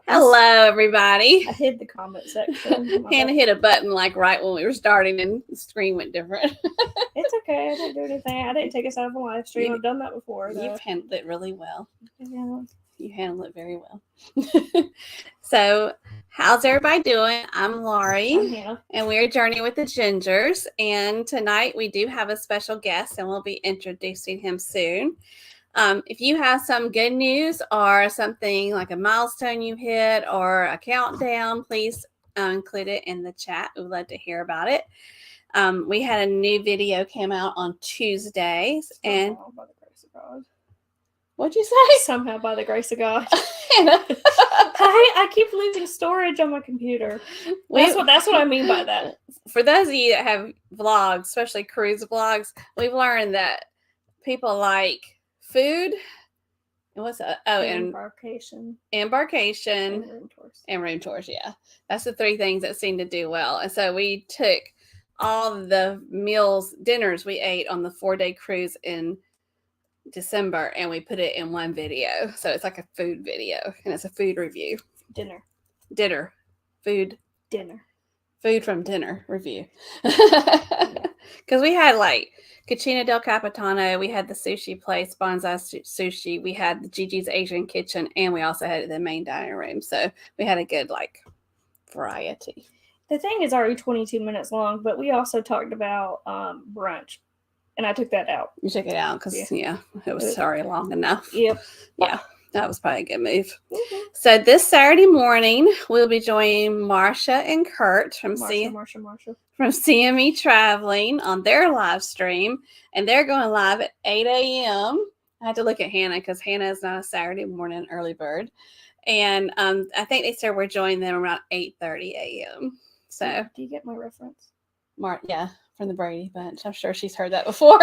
Hello, everybody. I hid the comment section. Hannah hit a button like right when we were starting, and the screen went different. It's okay. I didn't do anything. I didn't take us out of a live stream. I've done that before. You've handled it really well. Yeah. You handled it very well. So, how's everybody doing? I'm Laurie. I'm Hannah. And we're Journey with the Gingers. And tonight we do have a special guest, and we'll be introducing him soon. If you have some good news or something like a milestone you hit or a countdown, please include it in the chat. We'd love to hear about it. We had a new video came out on Tuesdays. And by the grace of God. What'd you say? Somehow by the grace of God. I keep losing storage on my computer. That's what I mean by that. For those of you that have vlogs, especially cruise vlogs, we've learned that people like food and what's that? Embarkation and room tours. Yeah, that's the three things that seem to do well. And so we took all the dinners we ate on the 4-day cruise in December, and we put it in one video. So it's like a food video, and it's a food review. Food from dinner review. Because we had like Cucina del Capitano, we had the sushi place, Bonsai Sushi, we had the Gigi's Asian Kitchen, and we also had the main dining room. So we had a good like variety. The thing is already 22 minutes long, but we also talked about brunch, and I took that out. You took it out because it was already long enough. Yep. Yeah. That was probably a good move. Mm-hmm. So this Saturday morning, we'll be joining Marsha and Kurt from CME Traveling on their live stream. And they're going live at 8 a.m. I had to look at Hannah because Hannah is not a Saturday morning early bird. And I think they said we're joining them around 8:30 a.m. So do you get my reference? Yeah, from the Brady Bunch. I'm sure she's heard that before.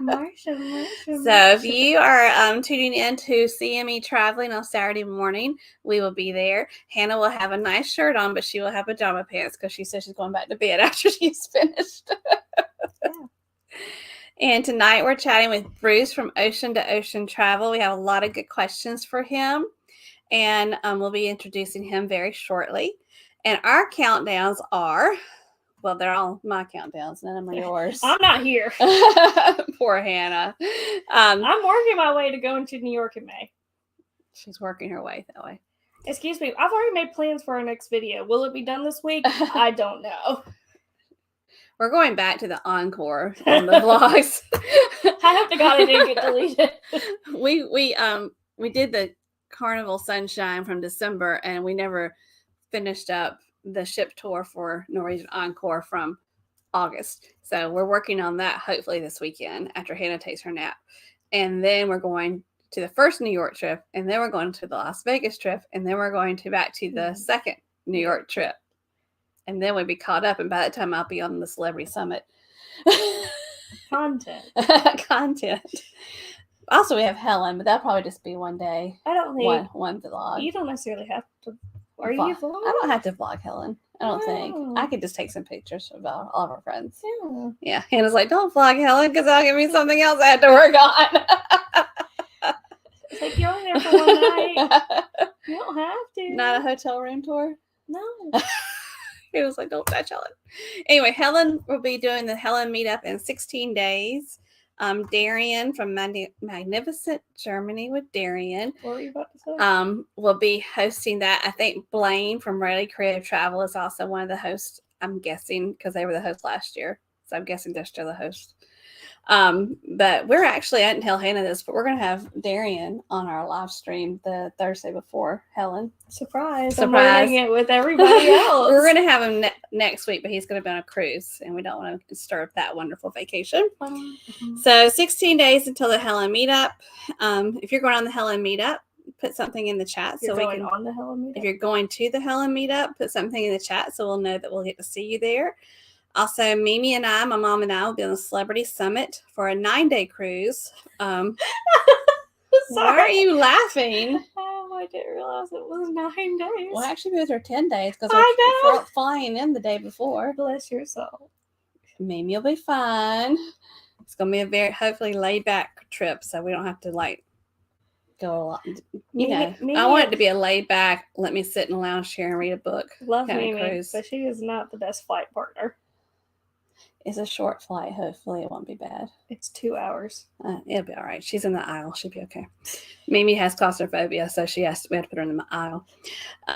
Marsha. So if you are tuning in to CME Traveling on Saturday morning, we will be there. Hannah will have a nice shirt on, but she will have pajama pants because she said she's going back to bed after she's finished. Yeah. And tonight we're chatting with Bruce from Ocean to Ocean Travel. We have a lot of good questions for him, and we'll be introducing him very shortly. And our countdowns are... Well, they're all my countdowns. None of them are yours. I'm not here. Poor Hannah. I'm working my way to going to New York in May. She's working her way that way. Excuse me. I've already made plans for our next video. Will it be done this week? I don't know. We're going back to the encore on the vlogs. I hope to God it didn't get deleted. We did the Carnival Sunshine from December, and we never finished up the ship tour for Norwegian Encore from August. So we're working on that hopefully this weekend after Hannah takes her nap. And then we're going to the first New York trip, and then we're going to the Las Vegas trip, and then we're going back to the second New York trip. And then we'll be caught up, and by that time I'll be on the Celebrity Summit. Content. Also, we have Helen, but that'll probably just be one day. I don't think one vlog. You don't necessarily have to. Are vlog. You vlog? I don't have to vlog Helen. I don't think. Oh. I could just take some pictures of all of our friends. Yeah. Yeah. Hannah's like, don't vlog Helen because that'll give me something else I have to work on. It's like you're only there for one night. You don't have to. Not a hotel room tour? No. He was like, don't touch Helen. Anyway, Helen will be doing the Helen meetup in 16 days. Darian from Magnificent Germany with Darian. What were you about to say? Will be hosting that. I think Blaine from Really Creative Travel is also one of the hosts, I'm guessing, because they were the host last year. So I'm guessing they're still the host. But we're actually, I didn't tell Hannah this, but we're going to have Darian on our live stream the Thursday before Helen. Surprise. I'm learning it with everybody else. We're going to have him next week, but he's going to be on a cruise, and we don't want to disturb that wonderful vacation. So 16 days until the Helen meetup. If you're going on the Helen meetup, put something in the chat You're so we going can. on the Helen meetup? If you're going to the Helen meetup, put something in the chat so we'll know that we'll get to see you there. Also, Mimi and I, my mom and I, will be on the Celebrity Summit for a 9-day cruise. Sorry. Why are you laughing? Oh, I didn't realize it was 9 days. Well, actually, it was our 10 days because I know. we're flying in the day before. Bless your soul. Mimi will be fine. It's going to be a very, hopefully, laid-back trip, so we don't have to, like, go a lot. I want it to be a laid-back, let me sit in a lounge chair and read a book. Love kind of Mimi, cruise. but she is not the best flight partner. It's a short flight. Hopefully, it won't be bad. It's 2 hours. It'll be all right. She's in the aisle. She'll be okay. Mimi has claustrophobia, so we have to put her in the aisle.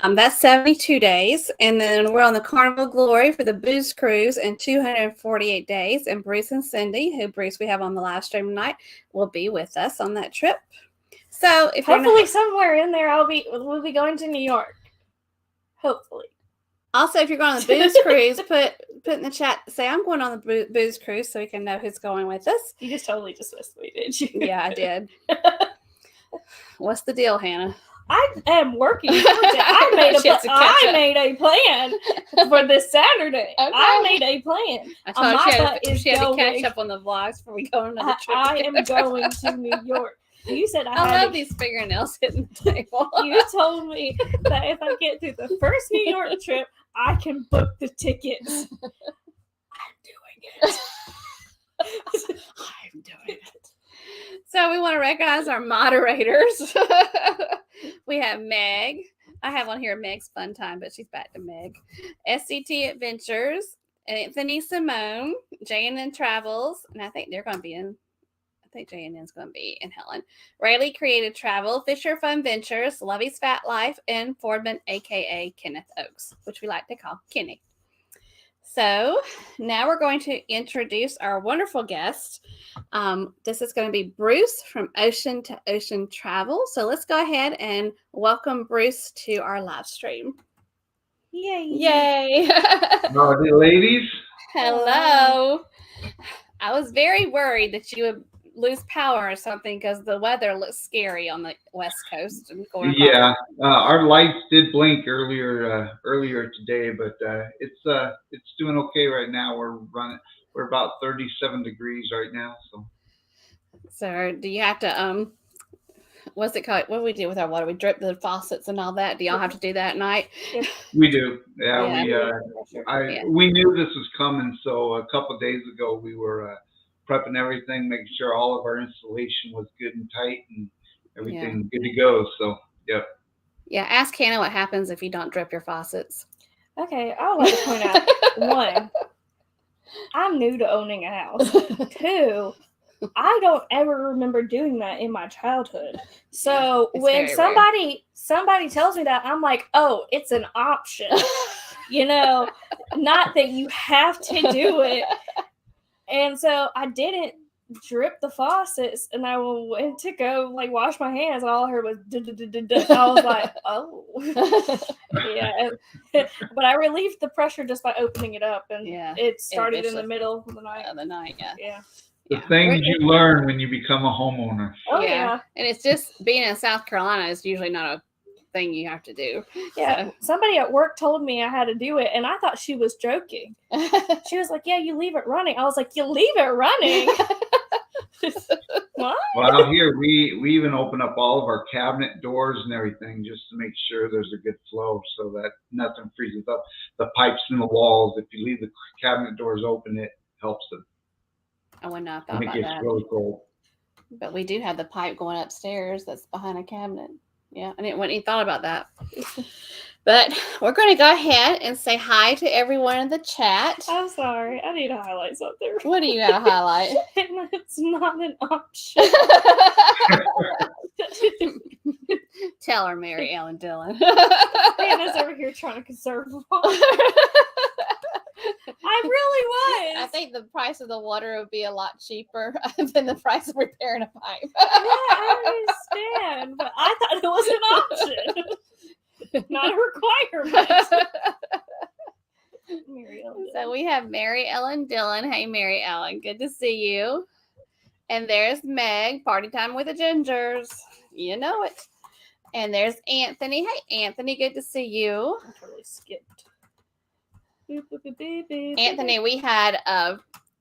That's 72 days. And then we're on the Carnival Glory for the booze cruise in 248 days. And Bruce and Syndi, who Bruce we have on the live stream tonight, will be with us on that trip. So if hopefully somewhere in there we'll be going to New York. Hopefully. Also, if you're going on the booze cruise, put in the chat, say I'm going on the booze cruise so we can know who's going with us. You just totally dismissed me, didn't you? Yeah, I did. What's the deal, Hannah? I am working towards it. I made a plan for this Saturday. Okay. I made a plan. I told she had to catch up on the vlogs before we go on another trip. I am going to New York. You said I love these fingernails hitting the table. You told me that if I get through the first New York trip, I can book the tickets. I'm doing it. I'm doing it. So we want to recognize our moderators. We have Meg. I have on here Meg's Fun Time, but she's back to Meg. SCT Adventures, Anthony Simone, J&N Travels, and I think they're going to be in. I think J&N's going to be in Helen. Rayleigh Creative Travel, Fisher Fun Ventures, Lovey's Fat Life, and Fordman, a.k.a. Kenneth Oakes, which we like to call Kenny. So now we're going to introduce our wonderful guest. This is going to be Bruce from Ocean to Ocean Travel. So let's go ahead and welcome Bruce to our live stream. Yay. Yay. Howdy, ladies. Hello. I was very worried that you would lose power or something because the weather looks scary on the West Coast. Yeah, our lights did blink earlier today, but it's doing okay right now. We're about 37 degrees right now. So do you have to what's it called? What do we do with our water? We drip the faucets and all that. Do y'all have to do that at night? We do. Yeah. We knew this was coming, so a couple of days ago we were prepping everything, making sure all of our installation was good and tight and everything good to go. So, yep. Yeah, ask Hannah what happens if you don't drip your faucets. Okay, I would like to point out, 1, I'm new to owning a house. 2, I don't ever remember doing that in my childhood. So when somebody tells me that, I'm like, oh, it's an option. Not that you have to do it. And so I didn't drip the faucets, and I went to go wash my hands, and all I heard was I was like, oh. Yeah. But I relieved the pressure just by opening it up, and it started in the middle of the night. Yeah. The things you learn when you become a homeowner. Oh yeah. And it's just being in South Carolina is usually not a thing you have to do. Yeah. So. Somebody at work told me I had to do it, and I thought she was joking. She was like, yeah, you leave it running. I was like, you leave it running? What? Well, out here we even open up all of our cabinet doors and everything just to make sure there's a good flow so that nothing freezes up. The pipes in the walls, if you leave the cabinet doors open, it helps it. I would not thought about that. Really cold. But we do have the pipe going upstairs that's behind a cabinet. Yeah, I didn't even thought about that. But we're going to go ahead and say hi to everyone in the chat. I'm sorry. I need to highlight something. What do you got to highlight? It's not an option. Tell her, Mary Ellen Dillon. Hannah's over here trying to conserve water. I really was. I think the price of the water would be a lot cheaper than the price of repairing a pipe. Yeah, I understand, but I thought it was an option, not a requirement. So we have Mary Ellen Dillon. Hey, Mary Ellen, good to see you. And there's Meg, party time with the Gingers. You know it. And there's Anthony. Hey, Anthony, good to see you. I totally skipped. Boop, boop, boop, boop, boop, Anthony, we had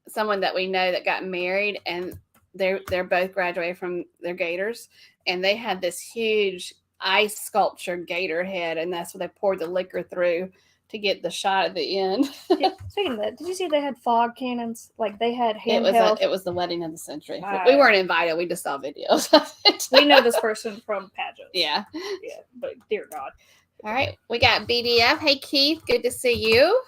someone that we know that got married, and they're both graduated from their gators, and they had this huge ice sculpture gator head, and that's what they poured the liquor through to get the shot at the end. Speaking of that, did you see they had fog cannons? Like they had handheld. It was the wedding of the century. Right. We weren't invited. We just saw videos of it. We know this person from pageants. Yeah. Yeah, but dear God. All right. We got BDF. Hey, Keith. Good to see you.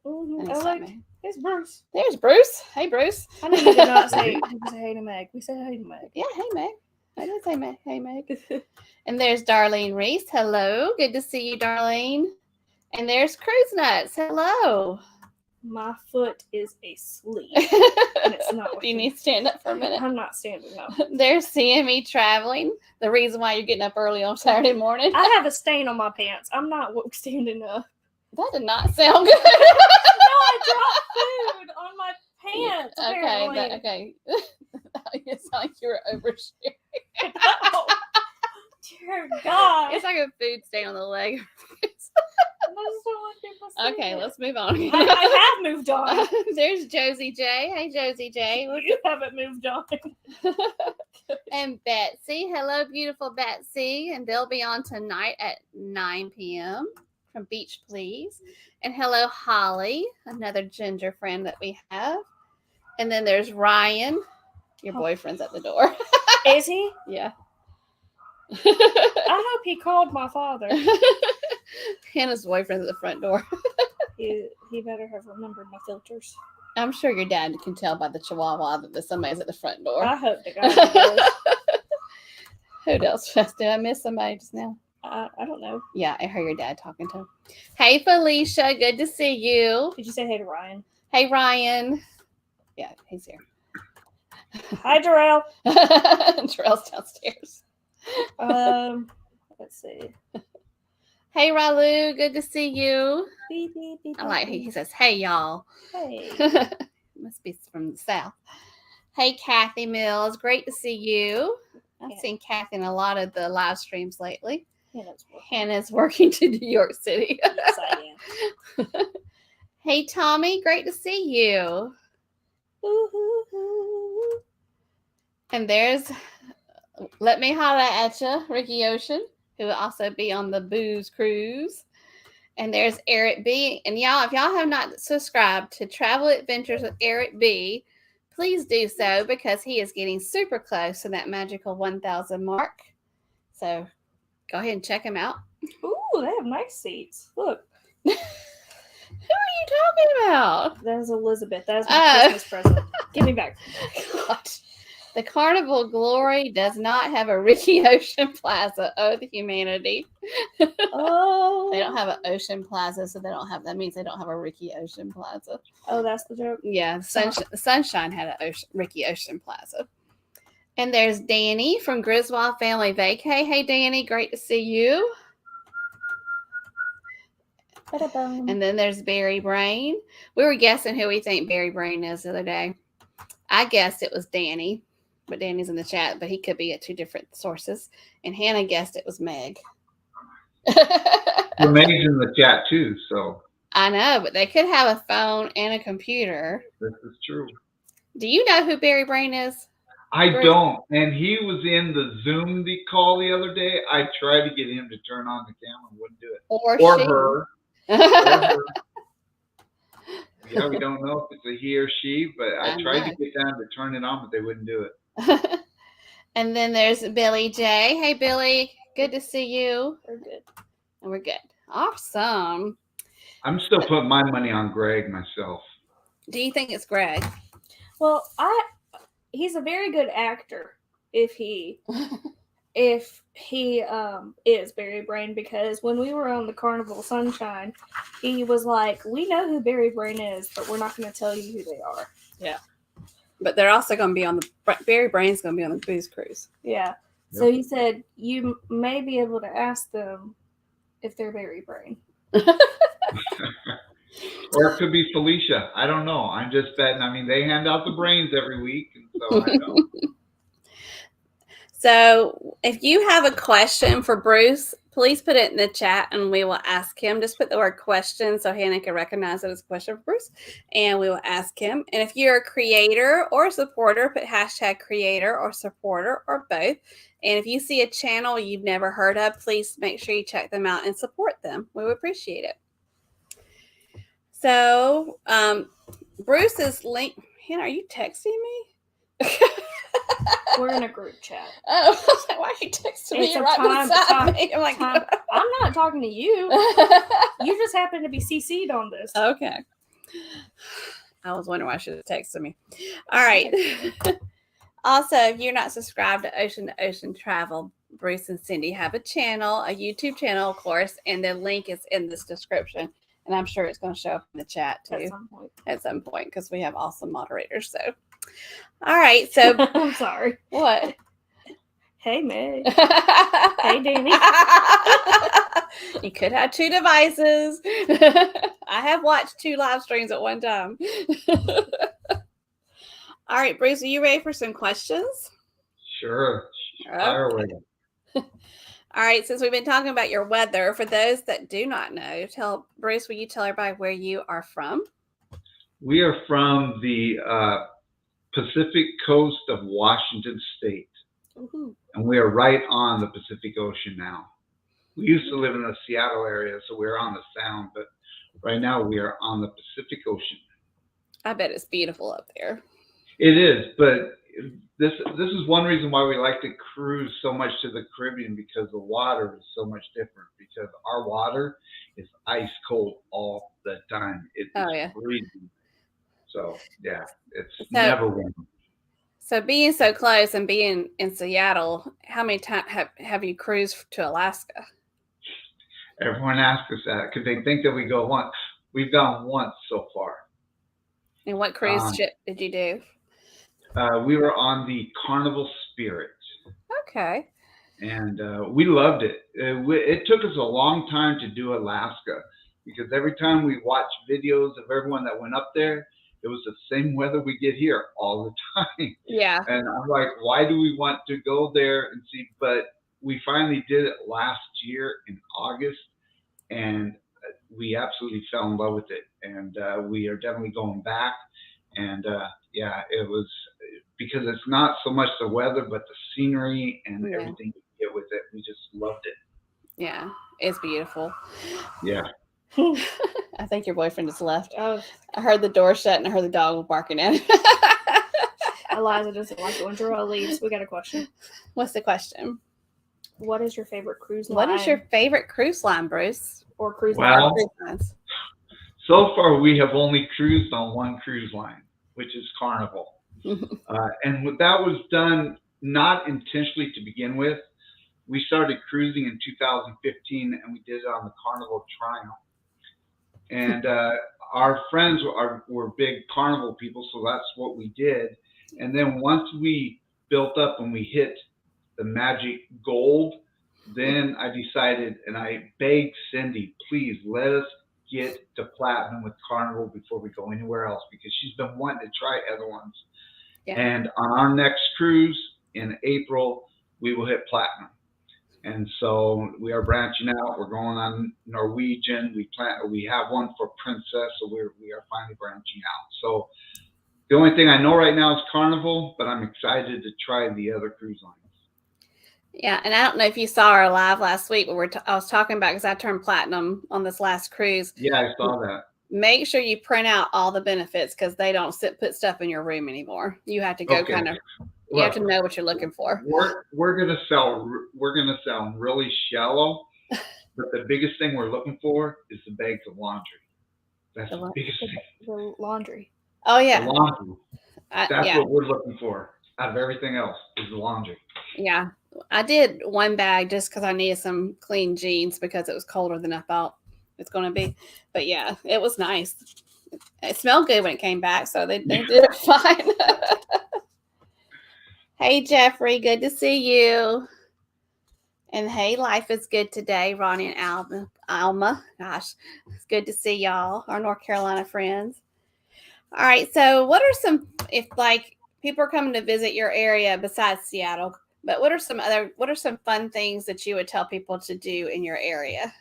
Mm-hmm. Nice, I like it's Bruce. There's Bruce. Hey, Bruce. I know you did not say hey to Meg. We said hey to Meg. Yeah, hey, Meg. I did say Meg. Hey, Meg. And there's Darlene Reese. Hello. Good to see you, Darlene. And there's Cruise Nuts. Hello. My foot is asleep. And it's not. Do you need to stand up for a minute? I'm not standing up. There's CME traveling. The reason why you're getting up early on Saturday morning. I have a stain on my pants. I'm not standing up. That did not sound good. No, I dropped food on my pants. Apparently. Okay. It sounds like you were oversharing. Oh, dear God. It's like a food stain on the leg. I just don't want people to see Okay, it. let's move on. I have moved on. There's Josie J. Hey, Josie J. You haven't moved on. And Betsy. Hello, beautiful Betsy. And they'll be on tonight at 9 p.m. from Beach Please. And hello, Holly, another ginger friend that we have. And then there's Ryan. Your boyfriend's at the door. Is he? Yeah. I hope he called my father. Hannah's boyfriend's at the front door. He better have remembered my filters. I'm sure your dad can tell by the chihuahua that somebody's at the front door. I hope the guy does. Who else? Did I miss somebody just now? I don't know. Yeah, I heard your dad talking to him. Hey, Felicia. Good to see you. Did you say hey to Ryan? Hey, Ryan. Yeah, he's here. Hi, Jarrell. Terrell's downstairs. Let's see. Hey, Ralu. Good to see you. Beep, beep, beep, I like beep. he says, hey, y'all. Hey. Must be from the South. Hey, Kathy Mills. Great to see you. I've seen Kathy in a lot of the live streams lately. Hannah's working to New York City. Yes, I am. Hey, Tommy. Great to see you. And there's Let Me Holla At Ya, Ricky Ocean, who will also be on the Booze Cruise. And there's Eric B. And y'all, if y'all have not subscribed to Travel Adventures with Eric B., please do so because he is getting super close to that magical 1,000 mark. So go ahead and check him out. Ooh, they have nice seats. Look. Who are you talking about? That is Elizabeth. That is my Christmas present. Give me back. God. The Carnival Glory does not have a Ricky Ocean Plaza. Oh, the humanity. Oh. They don't have an Ocean Plaza, so that means they don't have a Ricky Ocean Plaza. Oh, that's the joke? Yeah, the Sunshine had a Ricky Ocean Plaza. And there's Danny from Griswold Family Vacay. Hey, Danny, great to see you. Ba-da-bum. And then there's Barry Brain. We were guessing who we think Barry Brain is the other day. I guessed it was Danny, but Danny's in the chat, but he could be at two different sources. And Hannah guessed it was Meg. Well, Meg's in the chat too, so. I know, but they could have a phone and a computer. This is true. Do you know who Barry Brain is? I don't. And he was in the Zoom call the other day. I tried to get him to turn on the camera, wouldn't do it. Or she. Her. Or her. Yeah, we don't know if it's a he or she, but I tried to get them to turn it on, but they wouldn't do it. And then there's Billy J. Hey, Billy. Good to see you. We're good. And we're good. Awesome. I'm still putting my money on Greg myself. Do you think it's Greg? Well, he's a very good actor if he is Barry Brain, because when we were on the Carnival Sunshine, he was like, we know who Barry Brain is, but we're not going to tell you who they are. Yeah. But they're also going to be on Barry Brain's going to be on the Booze Cruise. Yeah. Yep. So he said, you may be able to ask them if they're Barry Brain. Or it could be Felicia. I don't know. I'm just betting. I mean, they hand out the brains every week, and so I know. So if you have a question for Bruce, please put it in the chat and we will ask him. Just put the word question so Hannah can recognize it as a question for Bruce, and we will ask him. And if you're a creator or a supporter, put hashtag creator or supporter or both. And if you see a channel you've never heard of, please make sure you check them out and support them. We would appreciate it. So Bruce's link. Hannah, are you texting me? We're in a group chat. Oh, I was like, why are you texting me right beside me? I'm like, I'm not talking to you. You just happen to be CC'd on this. Okay. I was wondering why I should have texted me. All right. Also, if you're not subscribed to Ocean Travel, Bruce and Syndi have a channel, a YouTube channel, of course, and the link is in this description. And I'm sure it's going to show up in the chat too at some point because we have awesome moderators. So, all right. So, I'm sorry. What? Hey, Meg. Hey, Danny. You could have two devices. I have watched 2 live streams at one time. All right, Bruce, are you ready for some questions? Sure. Fire away. All right, since we've been talking about your weather, for those that do not know, Bruce, will you tell everybody where you are from? We are from the Pacific coast of Washington State. Ooh. And we are right on the Pacific Ocean now. We used to live in the Seattle area, so we're on the Sound, but right now we are on the Pacific Ocean. I bet it's beautiful up there. It is, but this is one reason why we like to cruise so much to the Caribbean, because the water is so much different, because our water is ice cold all the time. It's freezing. So yeah, it's never warm. So being so close and being in Seattle, how many times have you cruised to Alaska? Everyone asks us that because they think that we go once. We've gone once so far. And what cruise ship did you do? We were on the Carnival Spirit. Okay. And we loved it. It took us a long time to do Alaska because every time we watched videos of everyone that went up there, it was the same weather we get here all the time. Yeah. And I'm like, why do we want to go there and see? But we finally did it last year in August, and we absolutely fell in love with it. And we are definitely going back. And yeah, it was because it's not so much the weather, but the scenery and everything you get with it. We just loved it. Yeah, it's beautiful. Yeah. I think your boyfriend just left. Oh, I heard the door shut and I heard the dog barking at him. Eliza doesn't like it when Jarrell leaves. We got a question. What's the question? What is your favorite cruise line? What is your favorite cruise line, Bruce? Or cruise line? Lines? So far, we have only cruised on one cruise line, which is Carnival. And that was done not intentionally to begin with. We started cruising in 2015, and we did it on the Carnival Triumph. And our friends were big Carnival people, so that's what we did. And then once we built up and we hit the magic gold, then I decided, and I begged Syndi, please let us get to platinum with Carnival before we go anywhere else, because she's been wanting to try other ones. Yeah. And on our next cruise in April, we will hit platinum. And so we are branching out. We're going on Norwegian. We have one for Princess, so we are finally branching out. So the only thing I know right now is Carnival, but I'm excited to try the other cruise lines. Yeah, and I don't know if you saw our live last week, but I was talking about, because I turned platinum on this last cruise. Yeah, I saw that. Make sure you print out all the benefits, because they don't put stuff in your room anymore. You have to go you have to know what you're looking for. We're gonna sell really shallow, but the biggest thing we're looking for is the bags of laundry. That's the biggest thing. The laundry. Oh yeah. The laundry. That's what we're looking for. Out of everything else is the laundry. Yeah. I did one bag just because I needed some clean jeans because it was colder than I thought it's going to be. But yeah, it was nice. It smelled good when it came back, so they did it fine. Hey, Jeffrey, good to see you. And hey, life is good today, Ronnie and Alma. Gosh, it's good to see y'all, our North Carolina friends. All right, so what are some, if like people are coming to visit your area besides Seattle, But what are some fun things that you would tell people to do in your area?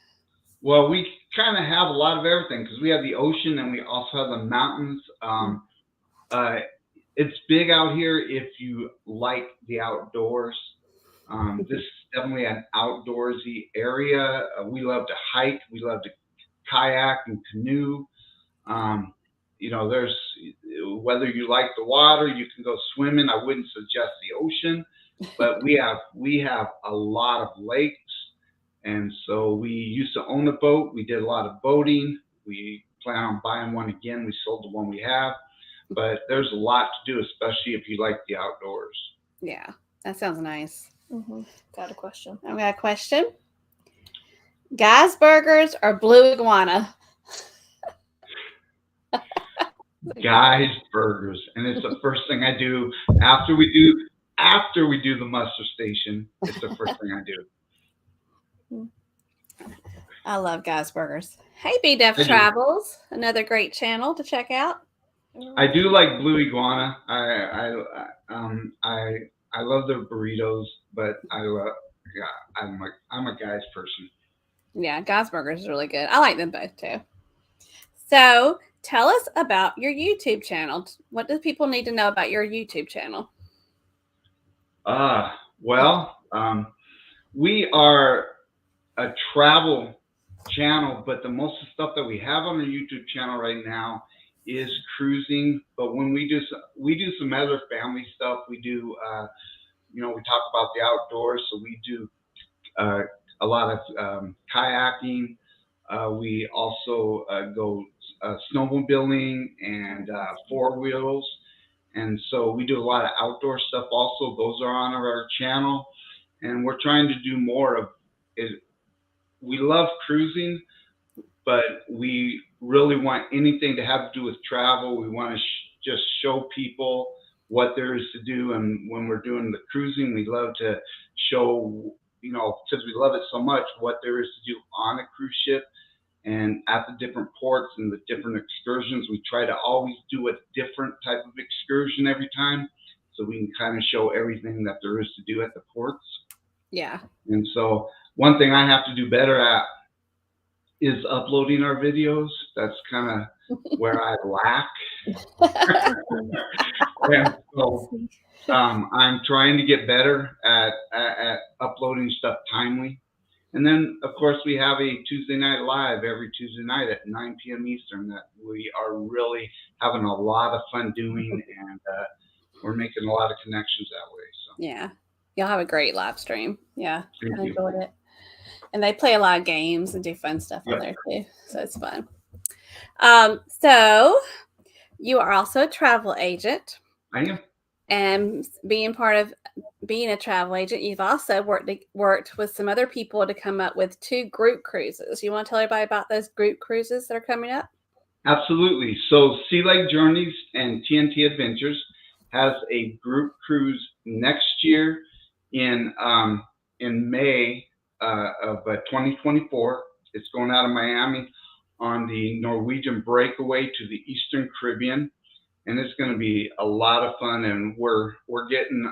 Well, we kind of have a lot of everything because we have the ocean and we also have the mountains. It's big out here if you like the outdoors. This is definitely an outdoorsy area. We love to hike. We love to kayak and canoe. There's whether you like the water, you can go swimming. I wouldn't suggest the ocean, but we have a lot of lakes, and so we used to own a boat. We did a lot of boating. We plan on buying one again. We sold the one we have, but there's a lot to do, especially if you like the outdoors. Yeah, that sounds nice. Got a question. I've got a question. Guy's Burgers or Blue Iguana? Guy's Burgers, and it's the first thing I do after we do the muster station. It's the first thing I do. I love Guy's Burgers. Hey, B-Def Travels, another great channel to check out. I do like Blue Iguana. I love their burritos, but I'm a Guy's person. Yeah, Guy's Burgers is really good. I like them both too. So tell us about your YouTube channel. What do people need to know about your YouTube channel? We are a travel channel, but the most of the stuff that we have on our YouTube channel right now is cruising. But when we do some other family stuff, we do, we talk about the outdoors. So we do a lot of kayaking. We also go snowmobiling and four wheels. And so we do a lot of outdoor stuff also. Those are on our channel. And we're trying to do more of it. We love cruising, but we really want anything to have to do with travel. We want to just show people what there is to do. And when we're doing the cruising, we love to show, because we love it so much, what there is to do on a cruise ship and at the different ports and the different excursions. We try to always do a different type of excursion every time, so we can kind of show everything that there is to do at the ports. Yeah. And so one thing I have to do better at is uploading our videos. That's kind of where I lack. And so I'm trying to get better at uploading stuff timely. And then, of course, we have a Tuesday Night Live every Tuesday night at 9 p.m. Eastern that we are really having a lot of fun doing, and we're making a lot of connections that way. So yeah, you'll have a great live stream. Yeah, Thank I you. enjoyed it. And they play a lot of games and do fun stuff on there too, so it's fun. So you are also a travel agent. I am. And being a travel agent, you've also worked with some other people to come up with 2 group cruises. You want to tell everybody about those group cruises that are coming up? Absolutely. So Sea Lake Journeys and TNT Adventures has a group cruise next year in May of 2024. It's going out of Miami on the Norwegian Breakaway to the Eastern Caribbean. And it's going to be a lot of fun, and we're getting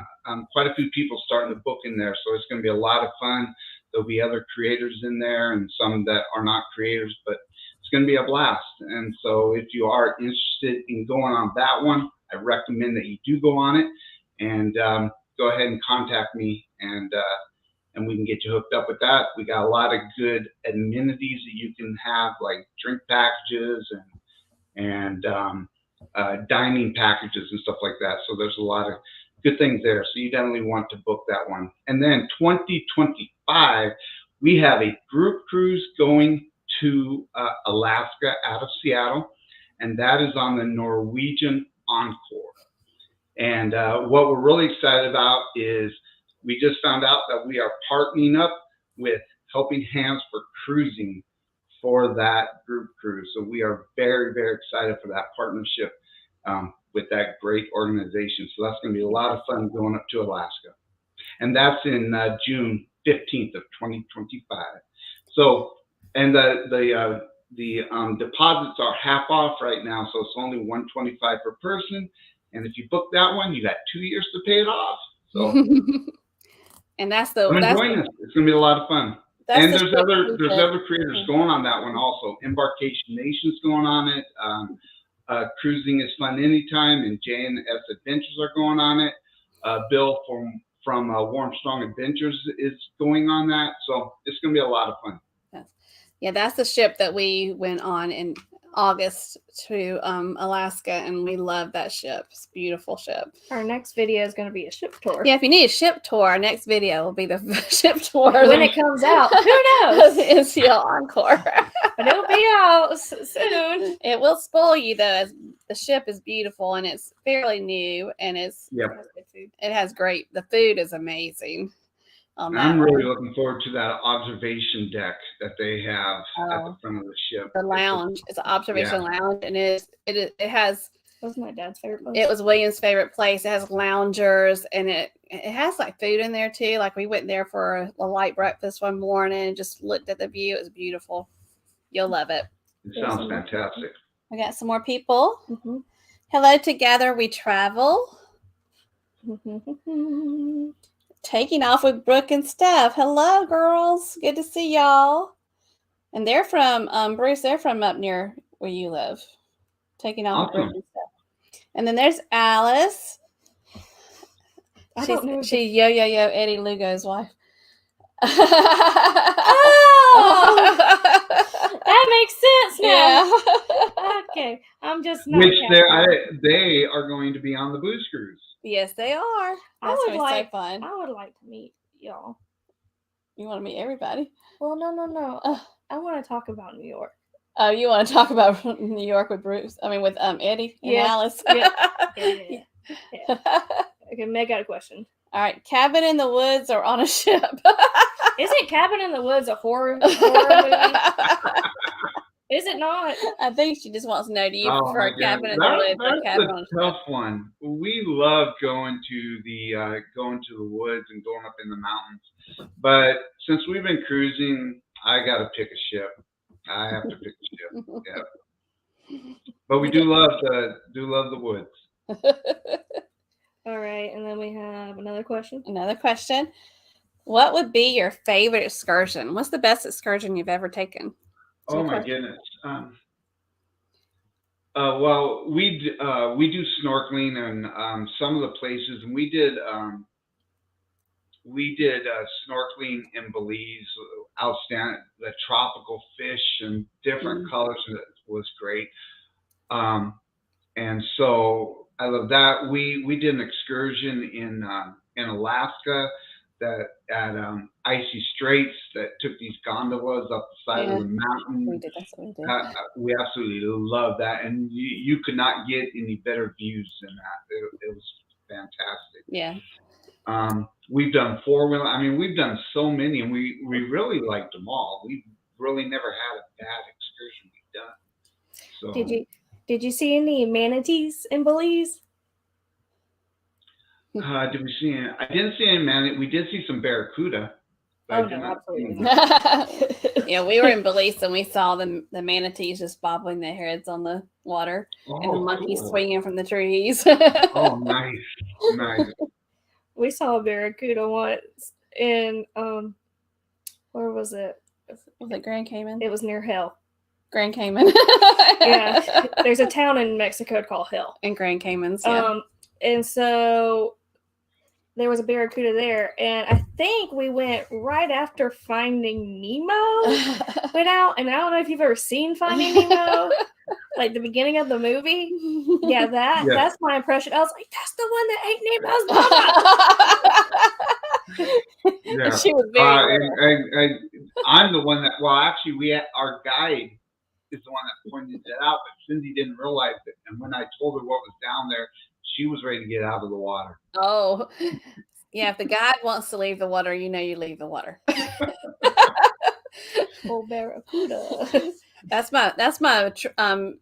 quite a few people starting to book in there, so it's going to be a lot of fun. There'll be other creators in there and some that are not creators, but it's going to be a blast. And so if you are interested in going on that one, I recommend that you do go on it, and go ahead and contact me, and we can get you hooked up with that. We got a lot of good amenities that you can have, like drink packages and dining packages and stuff like that. So there's a lot of good things there. So you definitely want to book that one. And then 2025, we have a group cruise going to Alaska out of Seattle, and that is on the Norwegian Encore. And what we're really excited about is we just found out that we are partnering up with Helping Hands for Cruising for that group cruise. So we are very, very excited for that partnership with that great organization. So that's going to be a lot of fun going up to Alaska. And that's in June 15th of 2025. So, and the deposits are half off right now. So it's only $125 per person. And if you book that one, you got 2 years to pay it off. So And that's I'm enjoying this. It's going to be a lot of fun. And there's other creators going on that one also. Embarkation Nation's going on it. Cruising is Fun Anytime and J&S Adventures are going on it. Bill from Warm Strong Adventures is going on that. So it's going to be a lot of fun. Yeah, that's the ship that we went on in August to Alaska, and we love that ship. It's a beautiful ship. Our next video is going to be a ship tour. Yeah, if you need a ship tour, our next video will be the ship tour. When it comes out, who knows? The NCL Encore. But it'll be out soon. It will spoil you, though, as the ship is beautiful, and it's fairly new, and it has great, the food is amazing. I'm really looking forward to that observation deck that they have at the front of the ship. The lounge. It's an observation lounge, and it has. That was my dad's favorite place. It was William's favorite place. It has loungers, and it has like food in there too. Like we went there for a light breakfast one morning and just looked at the view. It was beautiful. You'll love it. It sounds fantastic. We got some more people. Mm-hmm. Hello, together we travel. Taking off with Brooke and Steph. Hello, girls. Good to see y'all. And they're from Bruce. They're from up near where you live. Taking off with Brooke and Steph. And then there's Alice. I don't know. She's Yo Eddie Lugo's wife. Oh, that makes sense now. Yeah. Okay, I'm just not. Which they are going to be on the booze cruise. Yes, they are. That's so fun. I would like to meet y'all. You want to meet everybody? Well, no. I want to talk about New York. Oh, you want to talk about New York with Bruce? I mean, with Eddie and Alice. Yeah. Okay, Meg got a question. All right, Cabin in the Woods or on a ship? Isn't Cabin in the Woods a horror movie? Is it not? I think she just wants to know, do you prefer Cabin in the Woods or Cabin on a ship? That's a tough one. We love going to the woods and going up in the mountains. But since we've been cruising, I got to pick a ship. I have to pick a ship. Yeah. But we do love the woods. All right, and then we have another question. What would be your favorite excursion? What's the best excursion you've ever taken? Oh my goodness. Well, we do snorkeling and some of the places, and we did snorkeling in Belize. Outstanding, the tropical fish and different colors was great. And so I love that. We did an excursion in Alaska that at Icy Straits that took these gondolas up the side of the mountain. We did. That's what we did. We absolutely love that, and you could not get any better views than that. It was fantastic. Yeah. We've done four-wheel. I mean, we've done so many, and we really liked them all. We've really never had a bad excursion we've done. So, did you see any manatees in Belize? Did we see any? I didn't see any manatee. We did see some barracuda. Absolutely. Yeah, we were in Belize and we saw the manatees just bobbling their heads on the water and the monkeys swinging from the trees. Oh, nice. We saw a barracuda once in where was it? Was it Grand Cayman? It was near Hill. Grand Cayman. Yeah, there's a town in Mexico called Hill. In Grand Caymans. Yeah. And so there was a barracuda there, and I think we went right after Finding Nemo went out. And I don't know if you've ever seen Finding Nemo, like the beginning of the movie. Yeah, that's my impression. I was like, that's the one that ate Nemo's mama. Yeah. She was very. I'm the one that. Well, actually, our guide is the one that pointed it out, but Syndi didn't realize it. And when I told her what was down there, she was ready to get out of the water. Oh, yeah. If the guide wants to leave the water, you leave the water. Oh, barracuda. That's my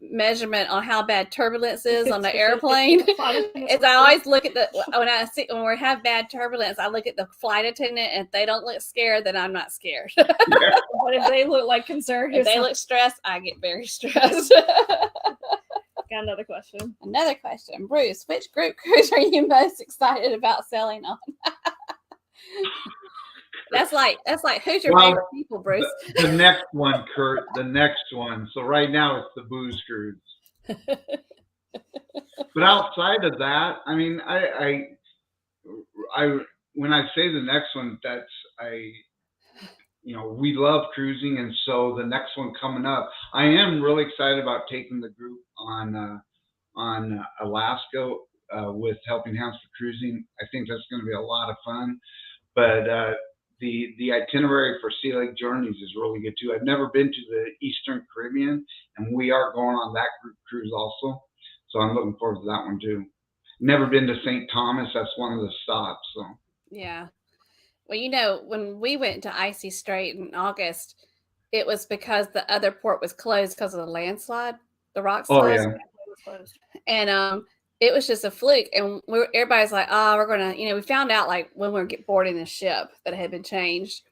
measurement on how bad turbulence is on the airplane. Is I always look at when we have bad turbulence, I look at the flight attendant, and if they don't look scared, then I'm not scared. But if they look like concerned, if they look stressed, I get very stressed. Got another question. Bruce, which group cruise are you most excited about sailing on? That's like who's your Well, favorite people, Bruce? The next one, Kurt. The next one. So right now it's the booze cruise. But outside of that, I mean, I when I say the next one, we love cruising, and so the next one coming up, I am really excited about taking the group on Alaska with Helping Hands for Cruising. I think that's going to be a lot of fun. But the itinerary for Sea Lake Journeys is really good too. I've never been to the Eastern Caribbean, and we are going on that group cruise also. So I'm looking forward to that one too. Never been to St. Thomas. That's one of the stops. So yeah. Well, when we went to Icy Strait in August, it was because the other port was closed because of the landslide, the rock slide. yeah. It was closed. And it was just a fluke. And everybody's like, oh, we're going to, we found out like when we were boarding the ship that it had been changed.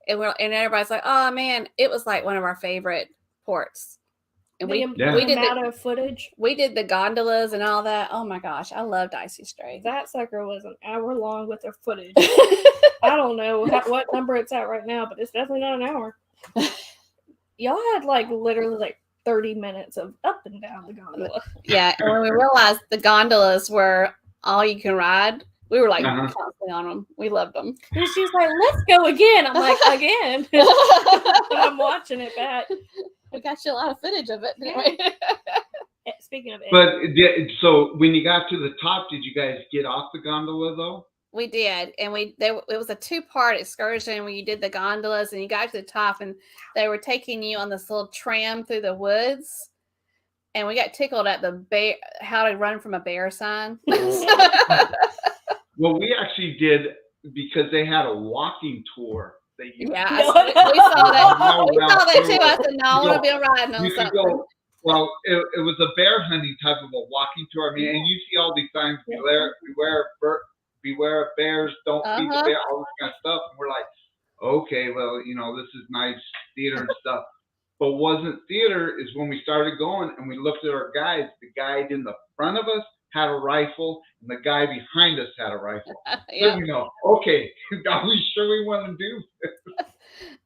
And everybody's like, oh man, it was like one of our favorite ports. And we did amount of footage. We did the gondolas and all that. Oh my gosh, I loved Icy Strait. That sucker was an hour long with their footage. I don't know what number it's at right now, but it's definitely not an hour. Y'all had literally 30 minutes of up and down the gondola. Yeah, and when we realized the gondolas were all you can ride, we were constantly on them. We loved them. And she's like, let's go again. I'm like, again. But I'm watching it back. We got you a lot of footage of it, didn't we? Speaking of it. But so when you got to the top, did you guys get off the gondola though? We did, and it was a 2-part excursion where you did the gondolas and you got to the top, and they were taking you on this little tram through the woods, and we got tickled at the how to run from a bear sign. Well, we actually did because they had a walking tour. We saw that. We saw that too. I said, no, I want to be riding on something. Well, it was a bear hunting type of a walking tour. I mean, and you see all these signs, beware of bears, don't feed the bear, all this kind of stuff. And we're like, okay, well, this is nice theater and stuff. But wasn't theater is when we started going and we looked at our guides. The guide in the front of us had a rifle, and the guy behind us had a rifle. Yeah. So okay, are we sure we want to do this?